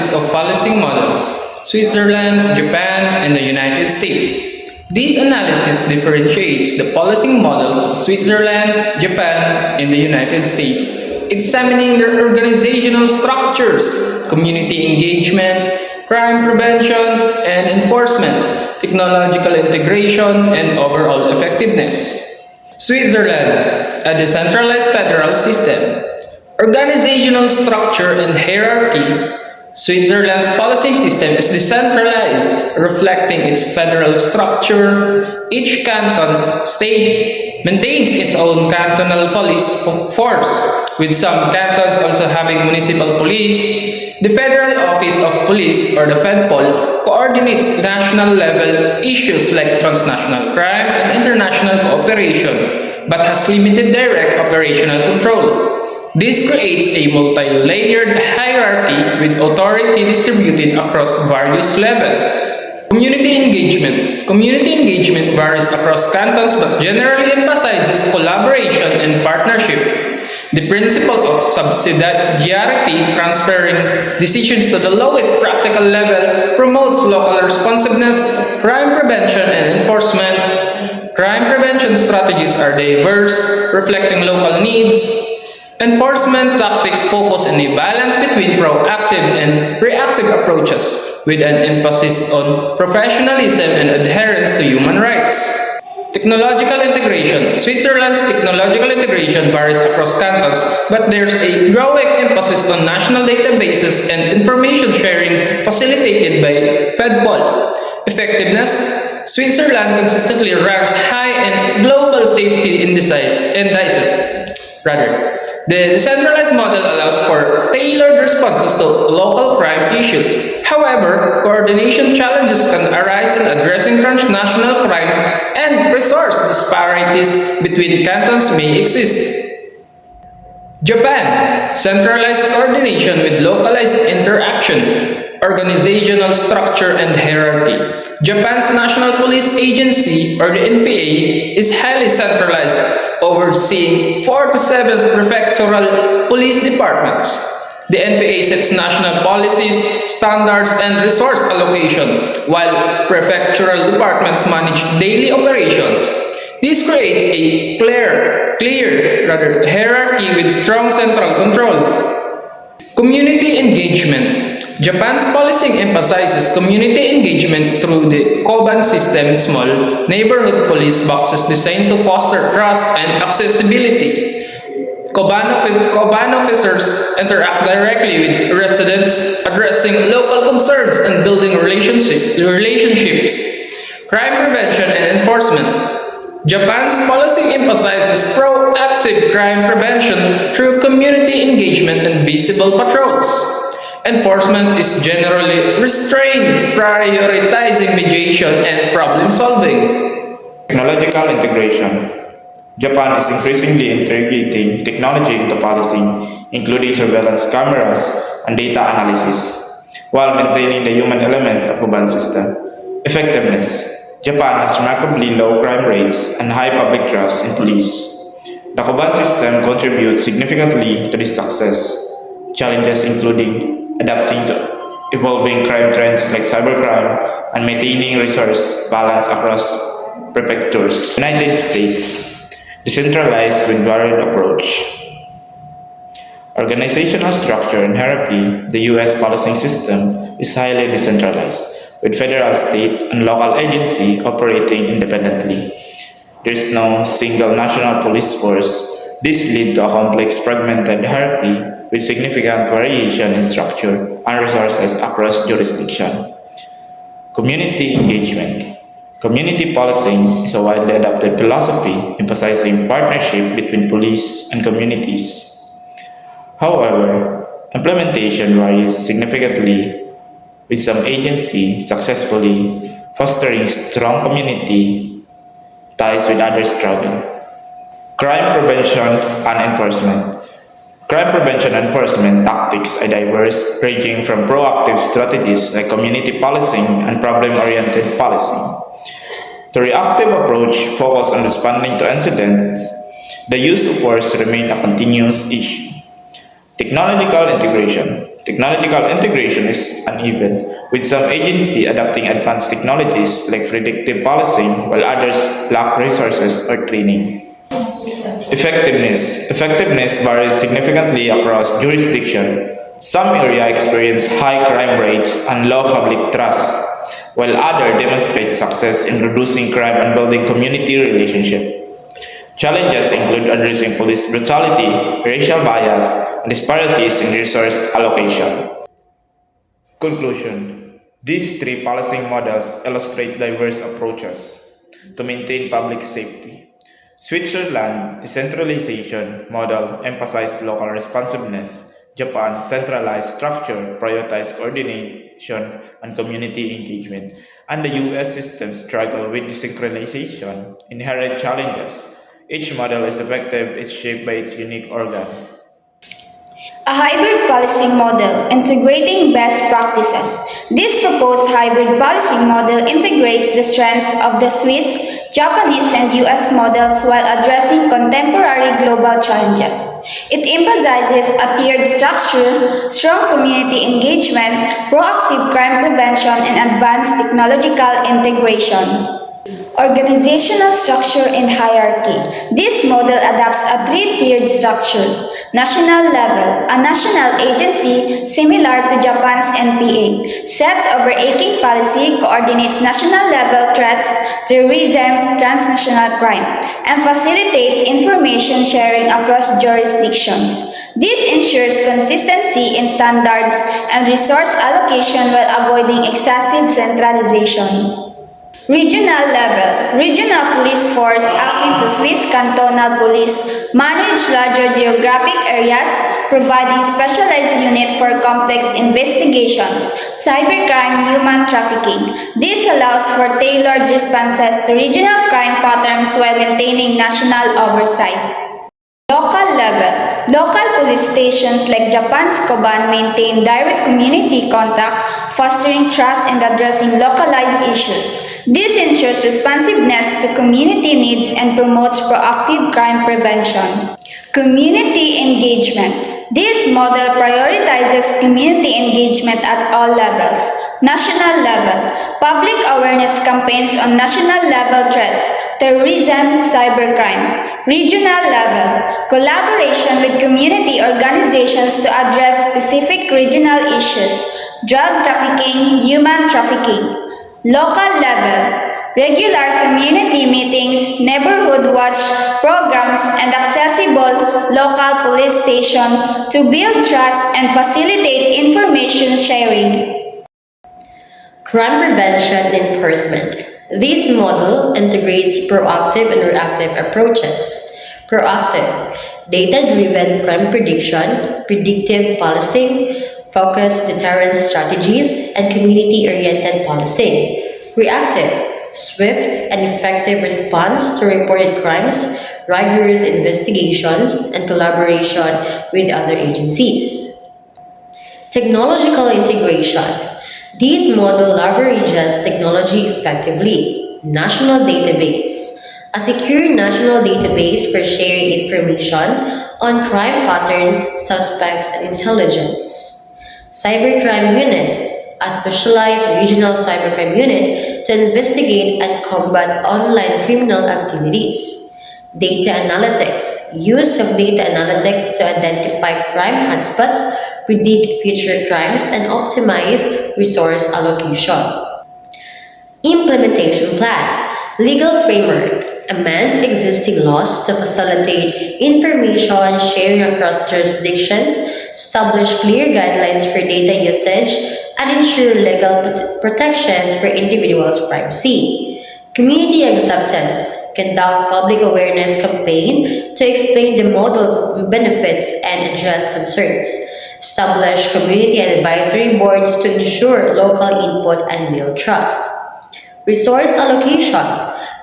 analysis of policing models, Switzerland, Japan, and the United States. This analysis differentiates the policing models of Switzerland, Japan, and the United States, examining their organizational structures, community engagement, crime prevention and enforcement, technological integration, and overall effectiveness. Switzerland, a decentralized federal system. Organizational structure and hierarchy. Switzerland's policy system is decentralized, reflecting its federal structure. Each canton, state, maintains its own cantonal police force, with some cantons also having municipal police. The Federal Office of Police, or the FEDPOL, coordinates national-level issues like transnational crime and international cooperation, but has limited direct operational control. This creates a multi-layered hierarchy with authority distributed across various levels. Community engagement. Community engagement varies across cantons but generally emphasizes collaboration and partnership. The principle of subsidiarity, transferring decisions to the lowest practical level, promotes local responsiveness, crime prevention, and enforcement. Crime prevention strategies are diverse, reflecting local needs. Enforcement tactics focus on a balance between proactive and reactive approaches, with an emphasis on professionalism and adherence to human rights. Technological integration. Switzerland's technological integration varies across cantons, but there's a growing emphasis on national databases and information sharing facilitated by FEDPOL. Effectiveness. Switzerland consistently ranks high in global safety indices. The decentralized model allows for tailored responses to local crime issues. However, coordination challenges can arise in addressing transnational crime, and resource disparities between cantons may exist. Japan. Centralized coordination with localized interaction, organizational structure, and hierarchy. Japan's National Police Agency, or the NPA, is highly centralized, overseeing 4 to 7 prefectural police departments. The NPA sets national policies, standards, and resource allocation, while prefectural departments manage daily operations. This creates a clear hierarchy with strong central control. Community engagement. Japan's policing emphasizes community engagement through the Koban system, small neighborhood police boxes designed to foster trust and accessibility. Koban officers interact directly with residents, addressing local concerns and building relationships. Crime prevention and enforcement. Japan's policing emphasizes proactive crime prevention through community engagement and visible patrols. Enforcement is generally restrained, prioritizing mediation and problem solving. Technological integration. Japan is increasingly integrating technology into policing, including surveillance cameras and data analysis, while maintaining the human element of Koban system. Effectiveness. Japan has remarkably low crime rates and high public trust in police. The Koban system contributes significantly to this success. Challenges including adapting to evolving crime trends like cybercrime and maintaining resource balance across prefectures. United States, decentralized with varied approach. Organizational structure and hierarchy. The U.S. policing system is highly decentralized, with federal, state, and local agency operating independently. There is no single national police force. This leads to a complex, fragmented hierarchy with significant variation in structure and resources across jurisdiction. Community engagement. Community policing is a widely adopted philosophy emphasizing partnership between police and communities. However, implementation varies significantly, with some agencies successfully fostering strong community ties with others struggle. Crime prevention and enforcement. Crime prevention and enforcement tactics are diverse, ranging from proactive strategies like community policing and problem-oriented policing. The reactive approach focuses on responding to incidents. The use of force remains a continuous issue. Technological integration. Technological integration is uneven, with some agencies adopting advanced technologies like predictive policing while others lack resources or training. Effectiveness varies significantly across jurisdiction. Some areas experience high crime rates and low public trust, while others demonstrate success in reducing crime and building community relationships. Challenges include addressing police brutality, racial bias, and disparities in resource allocation. Conclusion. These three policing models illustrate diverse approaches to maintain public safety. Switzerland decentralization model emphasized local responsiveness. Japan centralized structure prioritized coordination and community engagement. And the US system struggle with desynchronization, inherent challenges. Each model is effective, it's shaped by its unique organ. A hybrid policing model integrating best practices. This proposed hybrid policing model integrates the strengths of the Swiss, Japanese, and US models while addressing contemporary global challenges. It emphasizes a tiered structure, strong community engagement, proactive crime prevention, and advanced technological integration. Organizational structure and hierarchy. This model adopts a three-tiered structure. National level, a national agency similar to Japan's NPA, sets overarching policy, coordinates national level threats, terrorism, transnational crime, and facilitates information sharing across jurisdictions. This ensures consistency in standards and resource allocation while avoiding excessive centralization. Regional level. Regional police force akin to Swiss cantonal police manage larger geographic areas, providing specialized unit for complex investigations, cybercrime, human trafficking. This allows for tailored responses to regional crime patterns while maintaining national oversight. Local level. Local police stations like Japan's Koban maintain direct community contact, fostering trust and addressing localized issues. This ensures responsiveness to community needs and promotes proactive crime prevention. Community engagement. This model prioritizes community engagement at all levels. National level. Public awareness campaigns on national level threats, terrorism, cybercrime. Regional level. Collaboration with community organizations to address specific regional issues, drug trafficking, human trafficking. Local level. Regular community meetings, neighborhood watch programs, and accessible local police station to build trust and facilitate information sharing. Crime prevention and enforcement. This model integrates proactive and reactive approaches. Proactive, data-driven crime prediction, predictive policing, focused deterrence strategies, and community-oriented policing. Reactive, swift and effective response to reported crimes, rigorous investigations, and collaboration with other agencies. Technological integration. This model leverages technology effectively. National database. A secure national database for sharing information on crime patterns, suspects, and intelligence. Cybercrime Unit, a specialized regional cybercrime unit to investigate and combat online criminal activities. Data analytics, use of data analytics to identify crime hotspots, predict future crimes, and optimize resource allocation. Implementation plan, legal framework, amend existing laws to facilitate information sharing across jurisdictions, establish clear guidelines for data usage, and ensure legal protections for individuals' privacy. Community acceptance, conduct public awareness campaign to explain the model's benefits and address concerns. Establish community advisory boards to ensure local input and build trust. Resource allocation,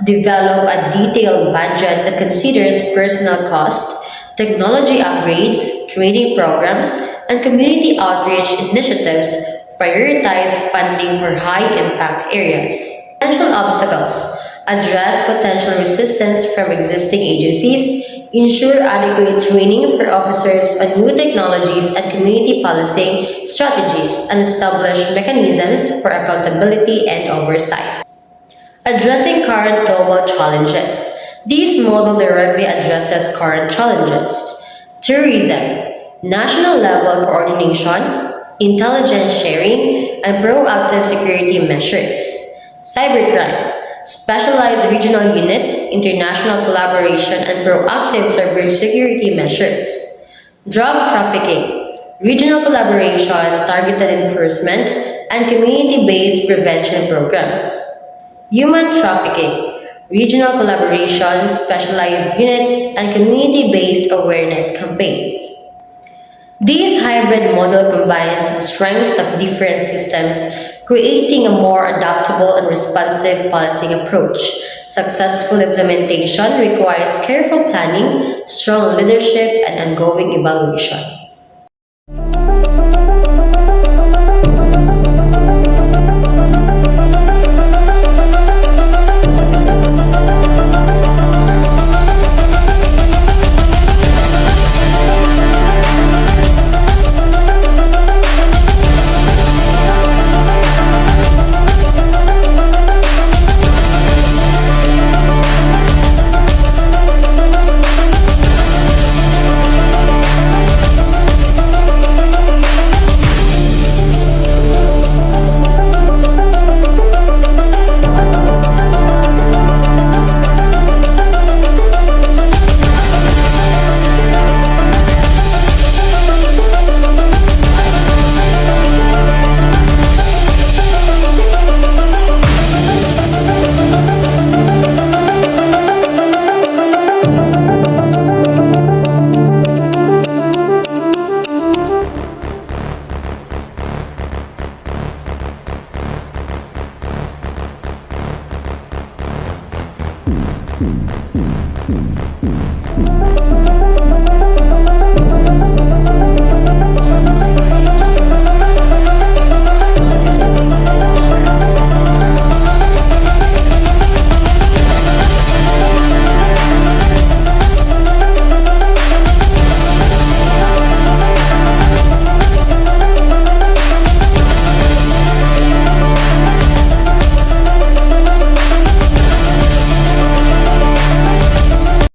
develop a detailed budget that considers personnel cost, technology upgrades, training programs, and community outreach initiatives. Prioritize funding for high-impact areas. Potential obstacles. Address potential resistance from existing agencies, ensure adequate training for officers on new technologies and community policing strategies, and establish mechanisms for accountability and oversight. Addressing current global challenges. This model directly addresses current challenges: tourism, national level coordination, intelligence sharing, and proactive security measures; cybercrime, specialized regional units, international collaboration, and proactive cybersecurity measures; drug trafficking, regional collaboration, targeted enforcement, and community-based prevention programs; human trafficking, regional collaboration, specialized units, and community-based awareness campaigns. This hybrid model combines the strengths of different systems, creating a more adaptable and responsive policing approach. Successful implementation requires careful planning, strong leadership, and ongoing evaluation.